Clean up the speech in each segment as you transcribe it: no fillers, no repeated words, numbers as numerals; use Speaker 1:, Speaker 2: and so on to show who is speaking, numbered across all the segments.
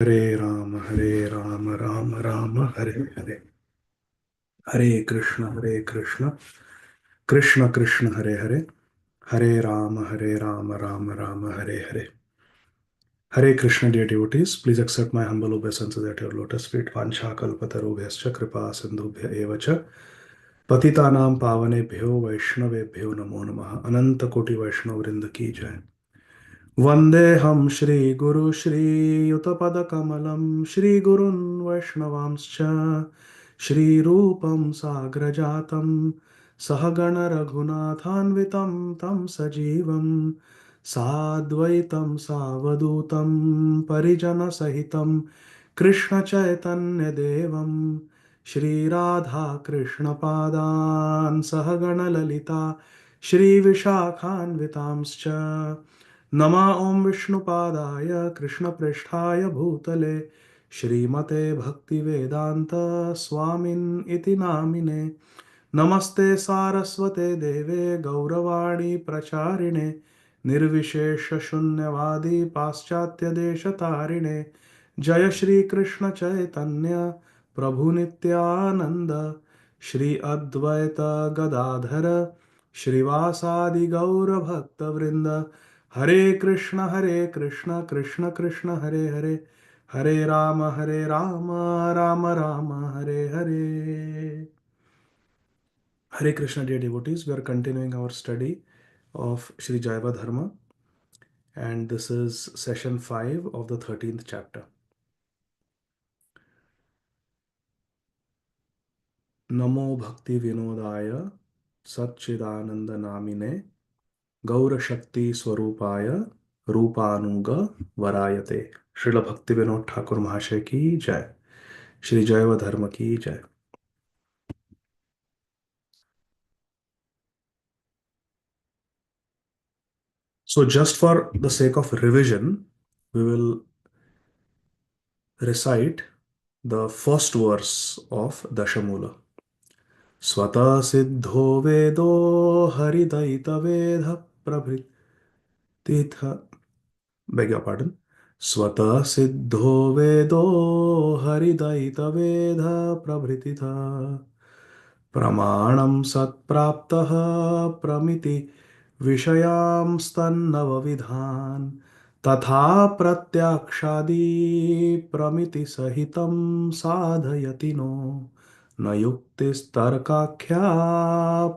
Speaker 1: Hare Ram Ram Hare Hare, Hare Krishna Krishna Krishna Hare Hare, Hare Ram Ram Ram Hare Hare. Hare Krishna, dear devotees, please accept my humble obeisances at your lotus feet. Vancha kalpatarubhyascha kripa sindhubhya eva cha patitanam pavanebhyo vaishnavebhyo namo namaha. Ananta koti vaishnav vrinda ki jai. Vandeham Shri Guru Shri Yutapada Kamalam Shri Gurun Vaishnavamscha Shri Rupam Sagrajatam Sahagana Raghunathanvitam Tam Sajivam Sadvaitam Savadutam Parijana Sahitam Krishna Chaitanya Devam Shri Radha Krishna Padan Sahagana Lalita Shri Vishakhanvitamscha नमा ओम विष्णुपादाय कृष्णप्रेष्ठाय भूतले श्रीमते भक्तिवेदांत स्वामिन् इति नामिने. नमस्ते सारस्वते देवे गौरवाणी प्रचारिणे निर्विशेष शून्यवादी पाश्चात्य देश तारिणे. जय श्री कृष्ण चैतन्य प्रभु नित्यानंद श्री अद्वैत गदाधर श्रीवासादि गौर भक्त वृंद. हरे कृष्ण कृष्ण कृष्ण हरे हरे, हरे Ram Ram Ram Hare Hare. Hare Krishna, dear devotees, we are continuing our study of Sri Jaiva Dharma, and this is session 5 of the 13th chapter. Namo Bhakti Vinodaya Satchidananda Namine Gaura Shakti Swarupaya Rupanuga Varayate. Srila Bhakti Vinod Thakur Mahashay ki jai. Shri Jaiva Dharma ki jai. So, just for the sake of revision, we will recite the first verse of Dashamula. Swata Siddho Vedo Haridaita Vedha Prabhrititha. Beg your pardon. Swata Siddho Vedo Haridaita Vedha Prabhrititha. Pramanam Satpraptaha Pramiti Vishayam Stannavavidhan तथा प्रत्यक्षादि प्रमिति सहितं साधयतिनो न युक्तिस्तर्काख्या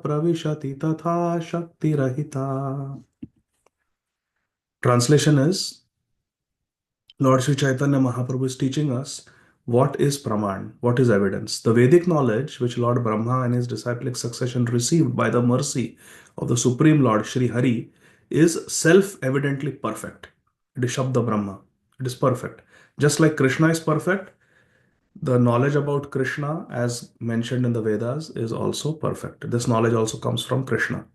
Speaker 1: प्रविशति तथा शक्तिरहिता. Translation is, Lord Sri Chaitanya Mahaprabhu is teaching us what is Praman, what is evidence. The Vedic knowledge which Lord Brahma and his disciplic succession received by the mercy of the Supreme Lord Sri Hari is self-evidently perfect. It is Shabda Brahma. It is perfect. Just like Krishna is perfect, the knowledge about Krishna, as mentioned in the Vedas, is also perfect. This knowledge also comes from Krishna.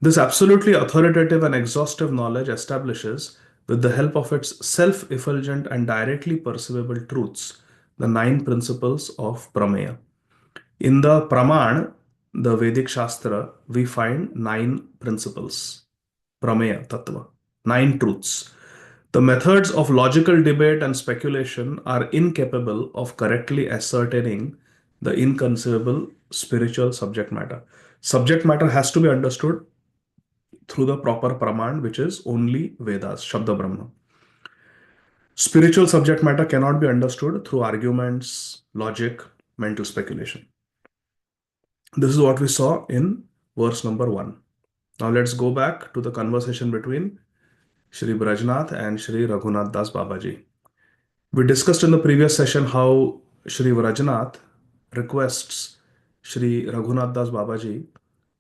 Speaker 1: This absolutely authoritative and exhaustive knowledge establishes, with the help of its self-effulgent and directly perceivable truths, the 9 principles of Prameya. In the Praman, the Vedic Shastra, we find 9 principles. Prameya Tattva, 9 truths. The methods of logical debate and speculation are incapable of correctly ascertaining the inconceivable spiritual subject matter. Subject matter has to be understood through the proper Praman, which is only Vedas, Shabda Brahma. Spiritual subject matter cannot be understood through arguments, logic, mental speculation. This is what we saw in verse number 1. Now let's go back to the conversation between Shri Brajnath and Shri Raghunath Das Babaji. We discussed in the previous session how Shri Brajnath requests Shri Raghunath Das Babaji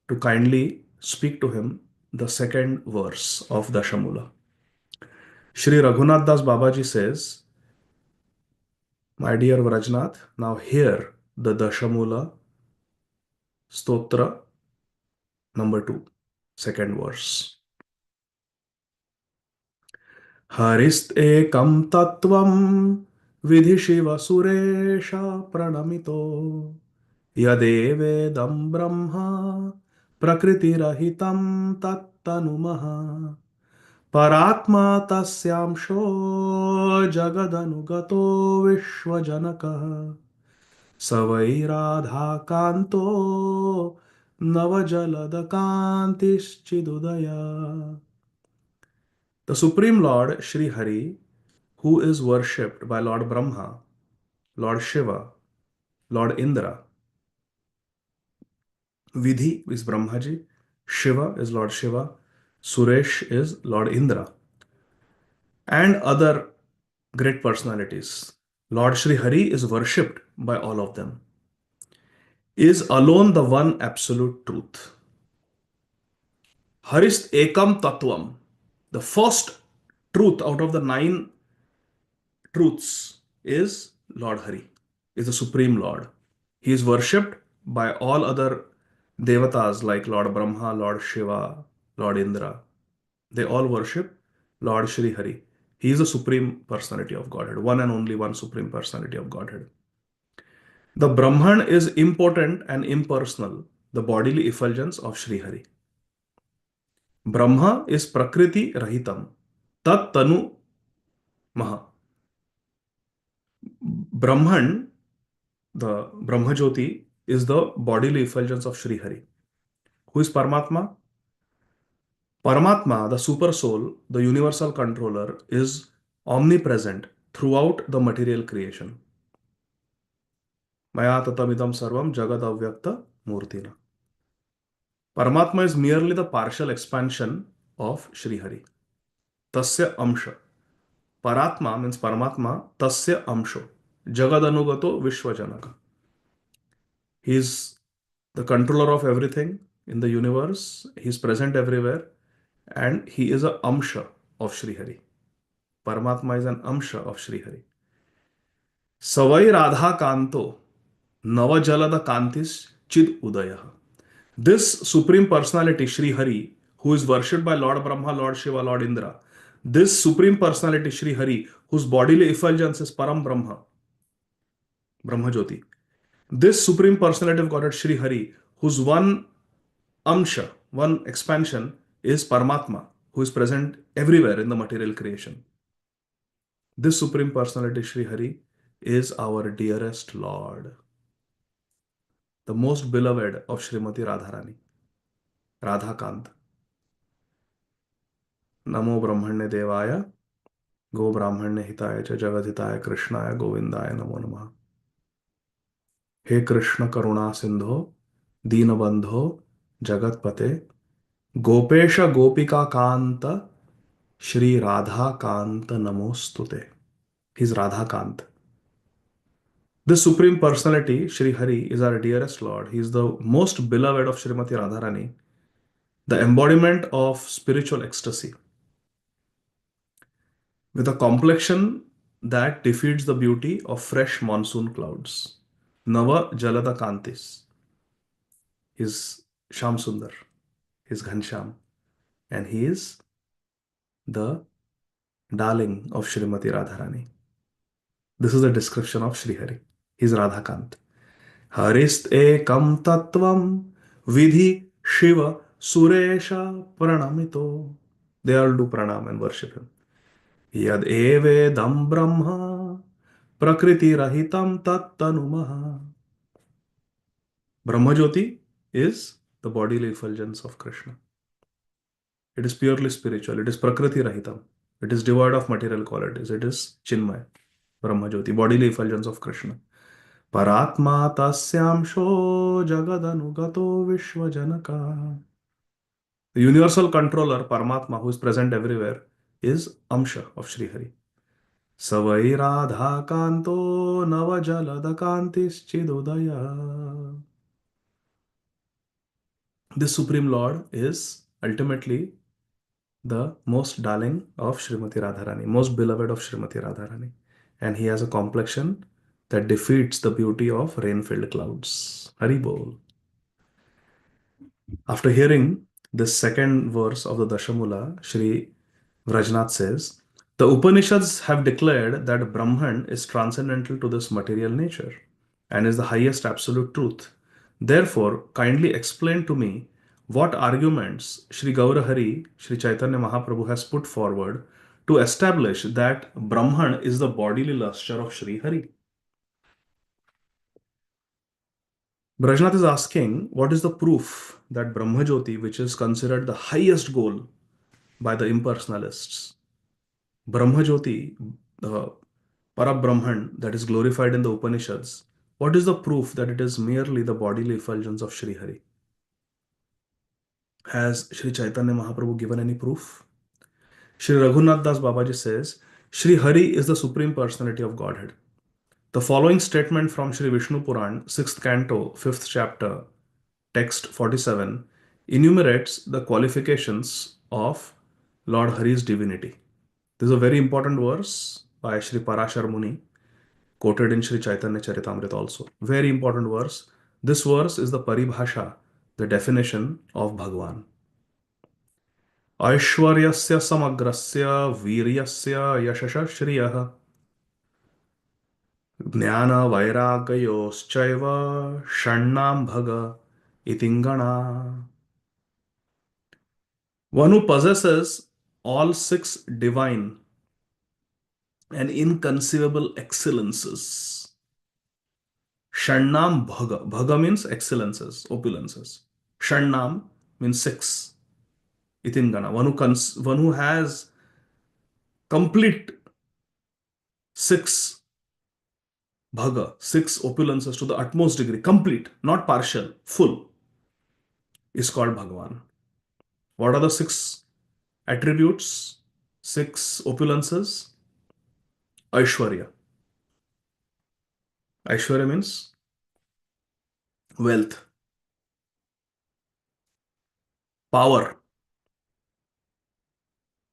Speaker 1: to kindly speak to him the second verse of Dashamula. Shri Raghunath Das Babaji says, my dear Vrajnath, now hear the Dashamula Stotra number 2, second verse. Harist ekam tattvam vidhi shiva suresha pranamito yadevedam brahma prakriti rahitam tattanumaha Paratma tasyamsho jagadanugато vishwajanaka savairadhakanto navajaladakantishchidudaya. The Supreme Lord Sri Hari, who is worshipped by Lord Brahma, Lord Shiva, Lord Indra. Vidhi is Brahmaji, Shiva is Lord Shiva, Suresh is Lord Indra, and other great personalities. Lord Sri Hari is worshipped by all of them, is alone the one absolute truth. Harist Ekam Tattvam. The first truth out of the nine truths is Lord Hari, is the Supreme Lord. He is worshipped by all other devatas like Lord Brahma, Lord Shiva, Lord Indra. They all worship Lord Shri Hari. He is the Supreme Personality of Godhead, one and only one Supreme Personality of Godhead. The Brahman is impotent and impersonal, the bodily effulgence of Shri Hari. Brahma is Prakriti Rahitam, Tat Tanu Maha. Brahman, the Brahmajyoti, is the bodily effulgence of Shri Hari. Who is Paramatma? Paramatma, the super soul, the universal controller, is omnipresent throughout the material creation. Maya tatamidam sarvam jagad avyakta murtina. Paramatma is merely the partial expansion of Shri Hari. Tasya amsha. Paratma means Paramatma, tasya amsho. Jagadanugато vishwajanaka. He is the controller of everything in the universe. He is present everywhere. And he is a amsha of Shri Hari. Paramatma is an amsha of Shri Hari. Savai Radha Kanto Navajalada Kantis Chid Udaya. This Supreme Personality, Shri Hari, who is worshipped by Lord Brahma, Lord Shiva, Lord Indra, this Supreme Personality, Shri Hari, whose bodily effulgence is Param Brahma, Brahma Jyoti, this Supreme Personality of Godhead, Shri Hari, whose one amsha, one expansion is Paramatma, who is present everywhere in the material creation. This Supreme Personality, Shri Hari, is our dearest Lord, the most beloved of Srimati Radharani, Radhakant. Namo Brahmanya Devaya, Go Brahmanya Hitaya Cha Jagat Hitaya Krishnaya Govindaya Namo Namaha. He Krishna Karuna Sindho, Deenabandho, Jagatpate, Gopesha Gopika Kanta, Shri Radha Kanta Namostute. He's Radhakant. This Supreme Personality, Shri Hari, is our dearest Lord. He is the most beloved of Srimati Radharani, the embodiment of spiritual ecstasy, with a complexion that defeats the beauty of fresh monsoon clouds. Nava Jalada Kantis. Is Sham Sundar, is Ghansham, and he is the darling of Srimati Radharani. This is a description of Shri Hari. He is Radhakant. Harist ekam tattvam vidhi Shiva Suresha pranamito. They all do pranam and worship him. Yad evedam brahma prakriti rahitam tattanumaha. Brahmajyoti is the bodily effulgence of Krishna. It is purely spiritual. It is Prakriti Rahitam. It is devoid of material qualities. It is Chinmay, Brahmajyoti, bodily effulgence of Krishna. Paratma tasyamsho jagadanugато vishwajanaka. The universal controller, Paramatma, who is present everywhere, is Amsha of Sri Hari. Savai Radha Kanto Navajalada Kantis Chidudaya. This Supreme Lord is ultimately the most darling of Srimati Radharani, most beloved of Srimati Radharani. And he has a complexion that defeats the beauty of rain-filled clouds. Hari Bol. After hearing this second verse of the Dashamula, Sri Vrajnath says, the Upanishads have declared that Brahman is transcendental to this material nature and is the highest absolute truth. Therefore, kindly explain to me What arguments Sri Gaurahari, Sri Chaitanya Mahaprabhu has put forward to establish that Brahman is the bodily luster of Sri Hari? Brajnath is asking, what is the proof that Brahmajyoti, which is considered the highest goal by the impersonalists, Brahmajyoti, the Parabrahman that is glorified in the Upanishads, what is the proof that it is merely the bodily effulgence of Sri Hari? Has Sri Chaitanya Mahaprabhu given any proof? Sri Raghunath Das Babaji says, Sri Hari is the Supreme Personality of Godhead. The following statement from Sri Vishnu Puran, 6th canto, 5th chapter, text 47, enumerates the qualifications of Lord Hari's divinity. This is a very important verse by Sri Parashar Muni, quoted in Sri Chaitanya Charitamrita also. Very important verse. This verse is the paribhasha, the definition of Bhagwan. ऐश्वर्यस्य समग्रस्य वीर्यस्य यशः श्रियः ज्ञानवैराग्ययोश्चैव षण्णां भग इतिङ्गणा. One who possesses all six divine and inconceivable excellences. षण्णां bhaga. Bhaga means excellences, opulences. षण्णां means six. Itingana. One who has complete six bhaga, six opulences to the utmost degree, complete, not partial, full, is called Bhagavan. What are the six attributes, six opulences? Aishwarya. Aishwarya means wealth, power,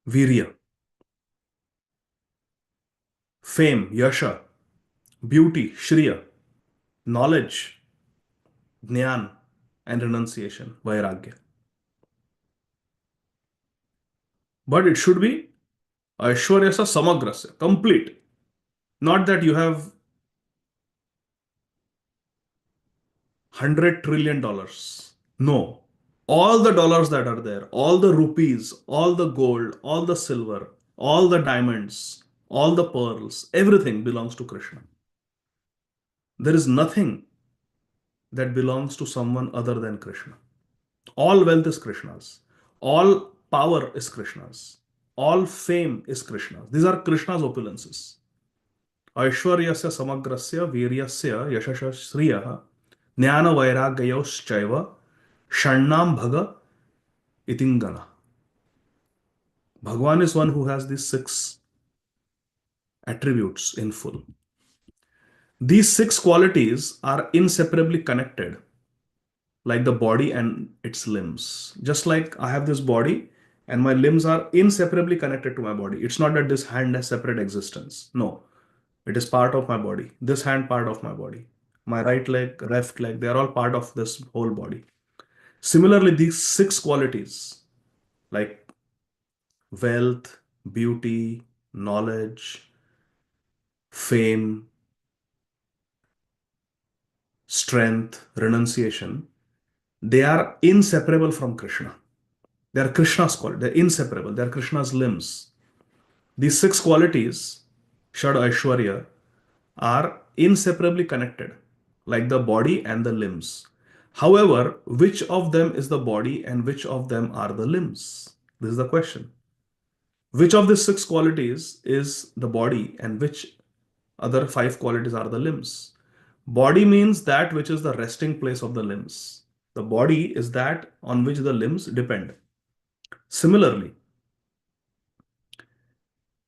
Speaker 1: virya, fame, yasha, beauty, shriya, knowledge, jnana, and renunciation, vairagya. But it should be Aishwaryasa samagrasya, complete. Not that you have $100 trillion. No. All the dollars that are there, all the rupees, all the gold, all the silver, all the diamonds, all the pearls, everything belongs to Krishna. There is nothing that belongs to someone other than Krishna. All wealth is Krishna's. All power is Krishna's. All fame is Krishna's. These are Krishna's opulences. Aishwaryasya samagrasya viryasya yashasha shriyah jnana vairagyayoschaiva षण्णां bhaga itingana. Bhagwan is one who has these six attributes in full. These six qualities are inseparably connected, like the body and its limbs. Just like I have this body and my limbs are inseparably connected to my body. It's not that this hand has separate existence. No, it is part of my body. This hand, part of my body. My right leg, left leg, they are all part of this whole body. Similarly, these six qualities, like wealth, beauty, knowledge, fame, strength, renunciation, they are inseparable from Krishna. They are Krishna's quality. They're inseparable. They are Krishna's limbs. These six qualities, Shad Aishwarya, are inseparably connected, like the body and the limbs. However, which of them is the body and which of them are the limbs? This is the question. Which of these six qualities is the body and which other five qualities are the limbs? Body means that which is the resting place of the limbs. The body is that on which the limbs depend. Similarly,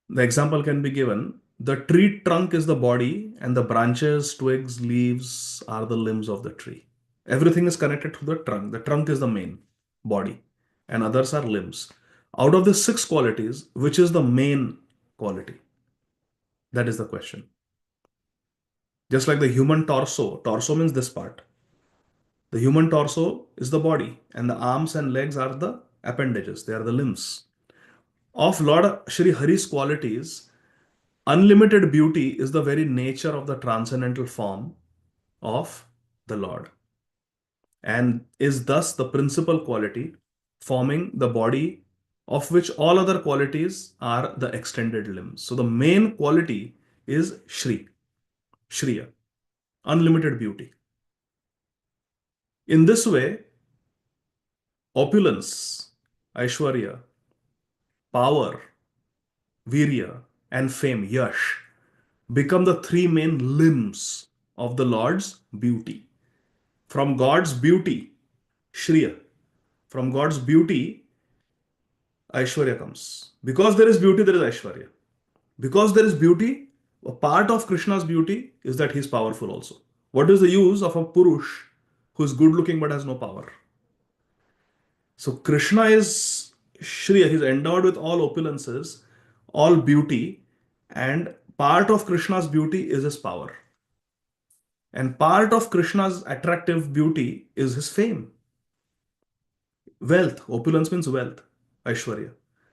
Speaker 1: the example can be given. The tree trunk is the body and the branches, twigs, leaves are the limbs of the tree. Everything is connected to the trunk. The trunk is the main body and others are limbs. Out of the six qualities, which is the main quality? That is the question. Just like the human torso, torso means this part. The human torso is the body and the arms and legs are the appendages. They are the limbs. Of Lord Shri Hari's qualities, unlimited beauty is the very nature of the transcendental form of the Lord. and is thus the principal quality, forming the body of which all other qualities are the extended limbs. So the main quality is Shriya, unlimited beauty. In this way, opulence, Aishwarya, power, Virya, and fame, Yash, become the three main limbs of the Lord's beauty. From God's beauty, Shriya, from God's beauty, Aishwarya comes. Because there is beauty, there is Aishwarya. Because there is beauty, a part of Krishna's beauty is that he is powerful also. What is the use of a Purush who is good looking but has no power? So Krishna is Shriya, he's endowed with all opulences, all beauty, and part of Krishna's beauty is his power. And part of Krishna's attractive beauty is his fame. Wealth, opulence means wealth, Aishwarya.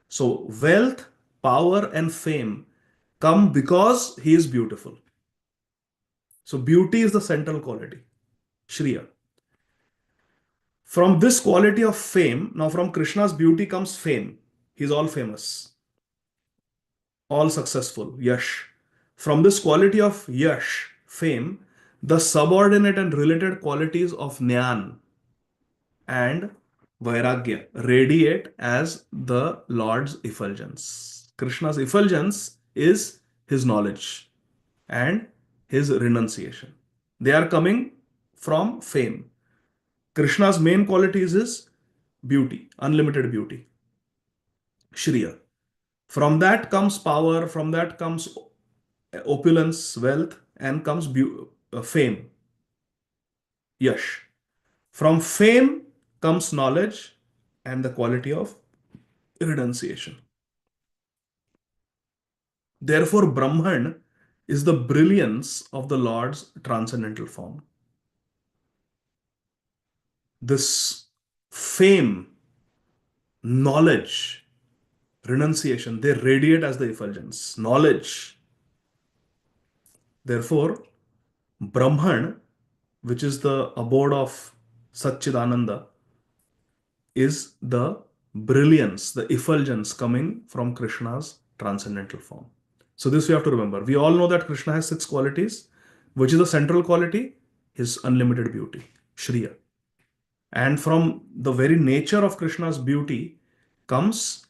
Speaker 1: So wealth, power, and fame come because he is beautiful. So beauty is the central quality, Shriya. From this quality of fame, now from Krishna's beauty comes fame. He's all famous, all successful, Yash. From this quality of Yash, fame, the subordinate and related qualities of Jnana and Vairagya radiate as the Lord's effulgence. Krishna's effulgence is his knowledge and his renunciation. They are coming from fame. Krishna's main qualities is beauty, unlimited beauty, Shriya. From that comes power, from that comes opulence, wealth, and comes fame, Yash. From fame comes knowledge and the quality of renunciation. Therefore, Brahman is the brilliance of the Lord's transcendental form. This fame, knowledge, renunciation, they radiate as the effulgence. Knowledge. Therefore, Brahman, which is the abode of Satchidananda, is the brilliance, the effulgence coming from Krishna's transcendental form. So this we have to remember. We all know that Krishna has six qualities, which is the central quality, his unlimited beauty, Shriya. And from the very nature of Krishna's beauty comes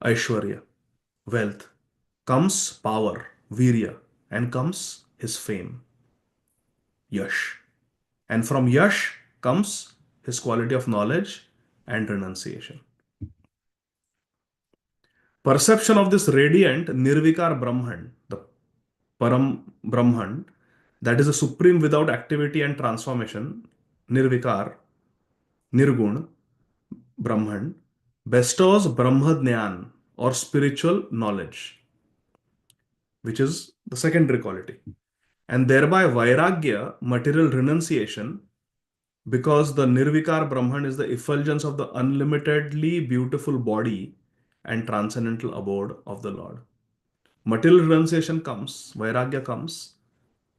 Speaker 1: Aishwarya, wealth, comes power, Virya, and comes his fame, Yash. And from Yash comes his quality of knowledge and renunciation. Perception of this radiant Nirvikar Brahman, the Param Brahman, that is the supreme without activity and transformation, Nirvikar, Nirgun, Brahman, bestows Brahmadnyan or spiritual knowledge, which is the secondary quality, and thereby Vairagya, material renunciation, because the Nirvikar Brahman is the effulgence of the unlimitedly beautiful body and transcendental abode of the Lord. Material renunciation comes, Vairagya comes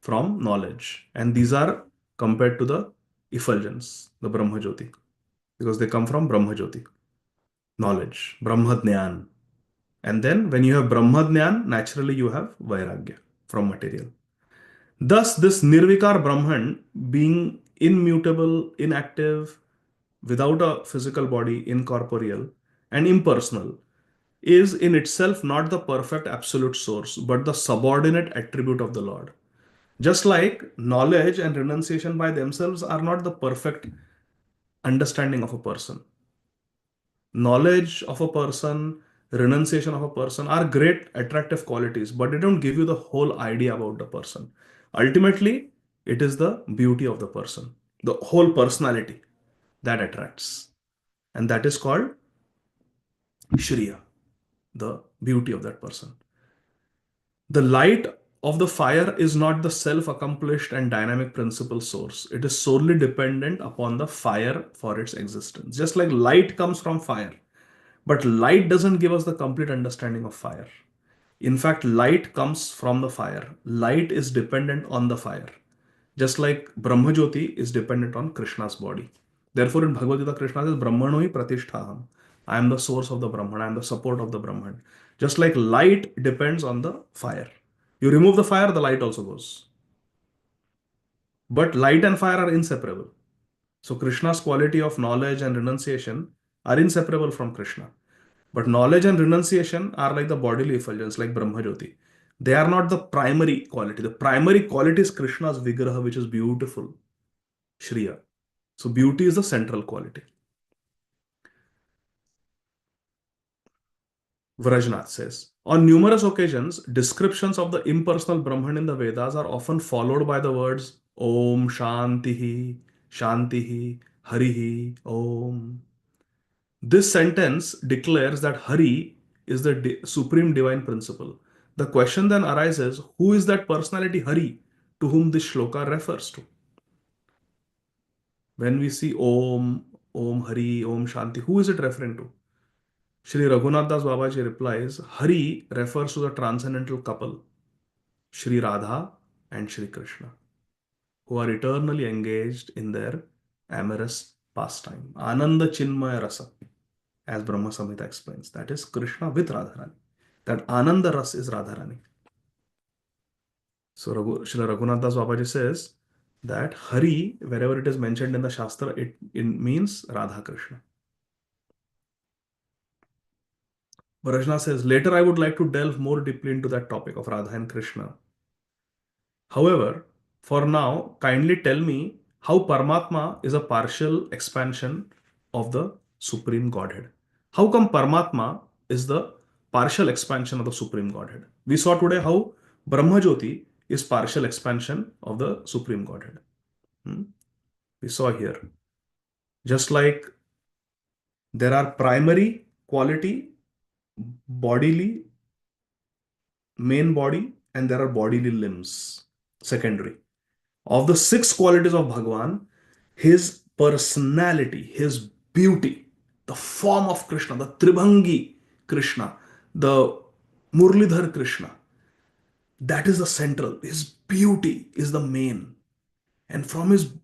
Speaker 1: from knowledge, and these are compared to the effulgence, the Brahmajyoti, because they come from Brahmajyoti, knowledge, Brahmadnyan. And then when you have Brahmadnyan, naturally you have Vairagya from material. Thus, this Nirvikar Brahman, being immutable, inactive, without a physical body, incorporeal, and impersonal, is in itself not the perfect absolute source, but the subordinate attribute of the Lord. Just like knowledge and renunciation by themselves are not the perfect understanding of a person. Knowledge of a person, renunciation of a person are great attractive qualities, but they don't give you the whole idea about the person. Ultimately, it is the beauty of the person, the whole personality that attracts. And that is called Shriya, the beauty of that person. The light of the fire is not the self-accomplished and dynamic principal source. It is solely dependent upon the fire for its existence. Just like light comes from fire, but light doesn't give us the complete understanding of fire. In fact, light comes from the fire. Light is dependent on the fire. Just like Brahmajyoti is dependent on Krishna's body. Therefore, in Bhagavad Gita, Krishna says, Brahmanoi pratisthaham. I am the source of the Brahman. I am the support of the Brahman. Just like light depends on the fire. You remove the fire, the light also goes. But light and fire are inseparable. So Krishna's quality of knowledge and renunciation are inseparable from Krishna. But knowledge and renunciation are like the bodily effulgence, like Brahmajyoti. They are not the primary quality. The primary quality is Krishna's Vigraha, which is beautiful, Shriya. So beauty is the central quality. Vrajnath says, on numerous occasions, descriptions of the impersonal Brahman in the Vedas are often followed by the words Om Shantihi, Shantihi, Harihi, Om. This sentence declares that Hari is the supreme divine principle. The question then arises, who is that personality Hari to whom this shloka refers to? When we see Om, Om Hari, Om Shanti, who is it referring to? Shri Raghunath Das Babaji replies, Hari refers to the transcendental couple, Shri Radha and Shri Krishna, who are eternally engaged in their amorous pastime. Ananda Chinmaya Rasa, as Brahma Samhita explains. That is Krishna with Radharani. That Ananda Ras is Radharani. So Shri Raghunath Das Babaji says that Hari, wherever it is mentioned in the Shastra, it means Radha Krishna. Varajna says, later I would like to delve more deeply into that topic of Radha and Krishna. However, for now, kindly tell me how Paramatma is a partial expansion of the Supreme Godhead. How come Paramatma is the partial expansion of the Supreme Godhead? We saw today how Brahmajyoti is partial expansion of the Supreme Godhead. We saw here. Just like there are primary quality, bodily, main body, and there are bodily limbs, secondary. Of the six qualities of Bhagavan, his personality, his beauty, the form of Krishna, the Tribhangi Krishna, the Murlidhar Krishna, that is the central. His beauty is the main. And from his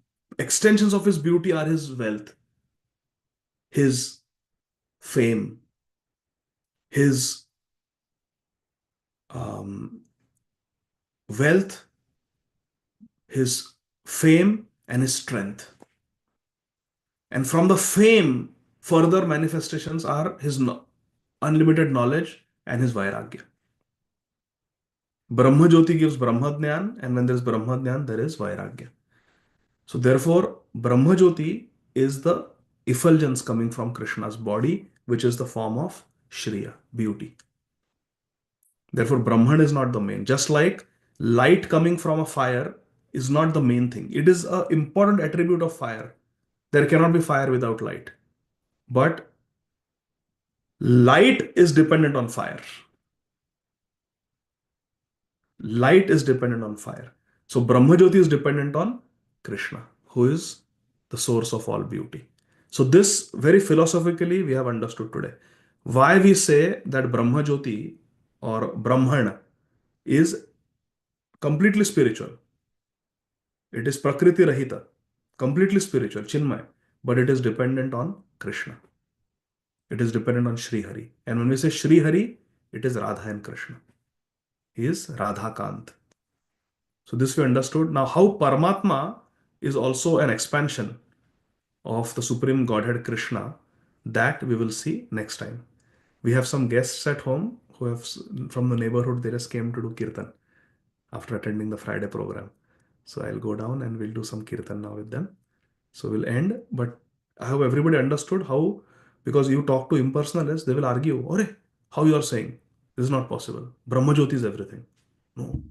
Speaker 1: extensions of his beauty are his wealth, his fame, his um, wealth, his fame, and his strength. And from the fame, further manifestations are his unlimited knowledge and his vairagya. Brahma Jyoti gives Brahma Jnana, and when there is Brahma Jnana, there is vairagya. So therefore, Brahma Jyoti is the effulgence coming from Krishna's body, which is the form of Shriya, beauty. Therefore, Brahman is not the main. Just like light coming from a fire is not the main thing. It is an important attribute of fire. There cannot be fire without light. But light is dependent on fire. Light is dependent on fire. So Brahmajyoti is dependent on Krishna, who is the source of all beauty. So this very philosophically we have understood today. Why we say that Brahmajyoti or Brahman is completely spiritual. It is Prakriti Rahita, completely spiritual, Chinmay, but it is dependent on Krishna. It is dependent on Sri Hari. And when we say Sri Hari, it is Radha and Krishna. He is Radhakant. So this we understood. Now how Paramatma is also an expansion of the Supreme Godhead Krishna, that we will see next time. We have some guests at home who have from the neighborhood. They just came to do kirtan after attending the Friday program. So I'll go down and we'll do some kirtan now with them. So we'll end. But I hope everybody understood how, because you talk to impersonalists, they will argue, Ore, how you are saying? This is not possible. Brahmajyoti is everything. No.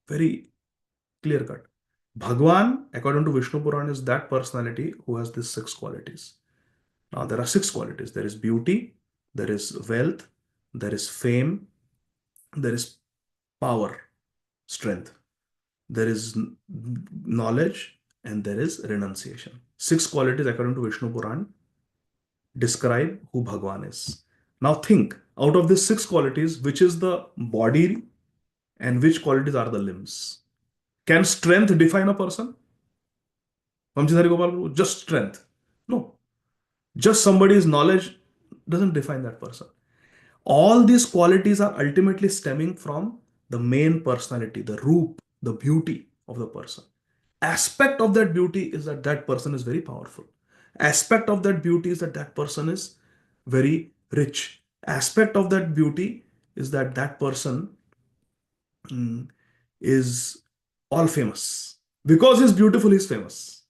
Speaker 1: Very clear cut. Bhagwan, according to Vishnu Puran, is that personality who has these six qualities. Now, there are six qualities. There is beauty, there is wealth, there is fame, there is power, strength, there is knowledge, and there is renunciation. Six qualities, according to Vishnu Puran, describe who Bhagwan is. Now, think out of these six qualities, which is the body and which qualities are the limbs? Can strength define a person? Vamshidhari Gopal Prabhu, just strength. No. Just somebody's knowledge doesn't define that person. All these qualities are ultimately stemming from the main personality, the roop, the beauty of the person. Aspect of that beauty is that that person is very powerful. Aspect of that beauty is that that person is very rich. Aspect of that beauty is that that person mm, is all famous. Because he's beautiful, he's famous.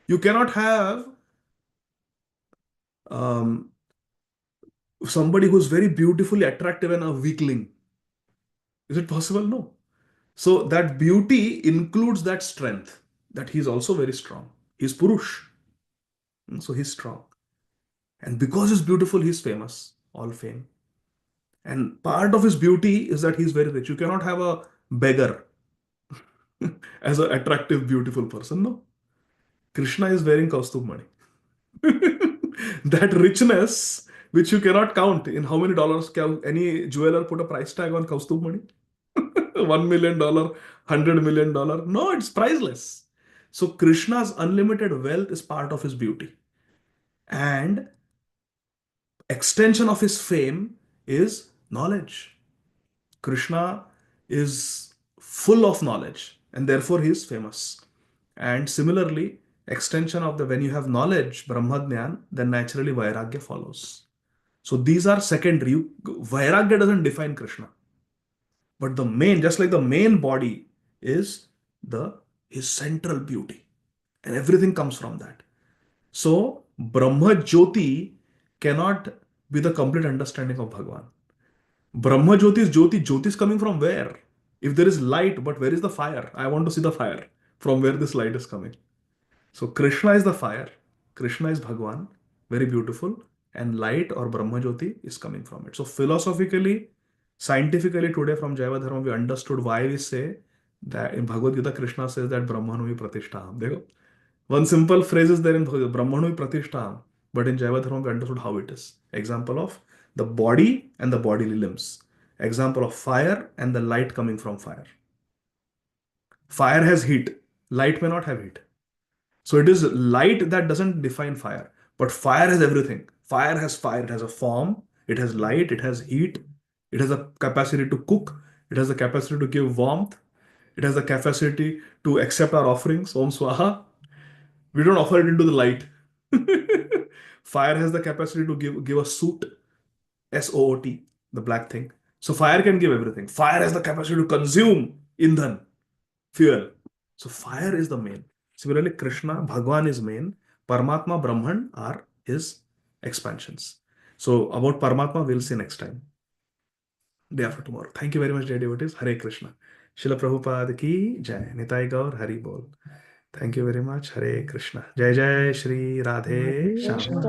Speaker 1: You cannot have um, somebody who's very beautifully attractive and a weakling. Is it possible? No. So that beauty includes that strength, that he's also very strong. He's Purush. So he's strong. And because he's beautiful, he's famous. All fame. And part of his beauty is that he's very rich. You cannot have a beggar as an attractive, beautiful person. No. Krishna is wearing Kaustubh Mani. That richness, which you cannot count in how many dollars can any jeweler put a price tag on Kaustubh Mani? $1 million, $100 million. No, it's priceless. So Krishna's unlimited wealth is part of his beauty. And extension of his fame is knowledge. Krishna is full of knowledge and therefore he is famous. And similarly, extension of the when you have knowledge, Brahmadnyan, then naturally Vairagya follows. So these are secondary. Vairagya doesn't define Krishna. But the main, just like the main body is the his central beauty. And everything comes from that. So Brahma Jyoti cannot be the complete understanding of Bhagavan. Brahma Jyoti is Jyoti. Jyoti is coming from where? If there is light, but where is the fire? I want to see the fire. From where this light is coming. So Krishna is the fire. Krishna is Bhagavan. Very beautiful. And light or Brahma Jyoti is coming from it. So philosophically, scientifically today from Jaiva Dharma, we understood why we say that in Bhagavad Gita, Krishna says that Brahmanui Pratishtaham. Dekho? One simple phrase is there in Bhagavad Gita, Brahmanui Pratishtaham. But in Jaiva Dharma, we understood how it is. Example of the body and the bodily limbs. Example of fire and the light coming from fire. Fire has heat. Light may not have heat. So it is light that doesn't define fire, but fire has everything. Fire has fire. It has a form. It has light. It has heat. It has a capacity to cook. It has the capacity to give warmth. It has the capacity to accept our offerings. Om Swaha. We don't offer it into the light. Fire has the capacity to give a soot. SOOT, the black thing. So fire can give everything. Fire has the capacity to consume indhan, fuel. So fire is the main. Similarly, Krishna, Bhagwan is main. Paramatma, Brahman are his expansions. So about Paramatma, we'll see next time. Day after tomorrow. Thank you very much, dear devotees. Hare Krishna. Srila Prabhupada ki jai. Nitai Gaur Hari Bol. Thank you very much. Hare Krishna. Jai Jai Shri Radhe
Speaker 2: Radhe
Speaker 1: Shyam.
Speaker 2: Shyam.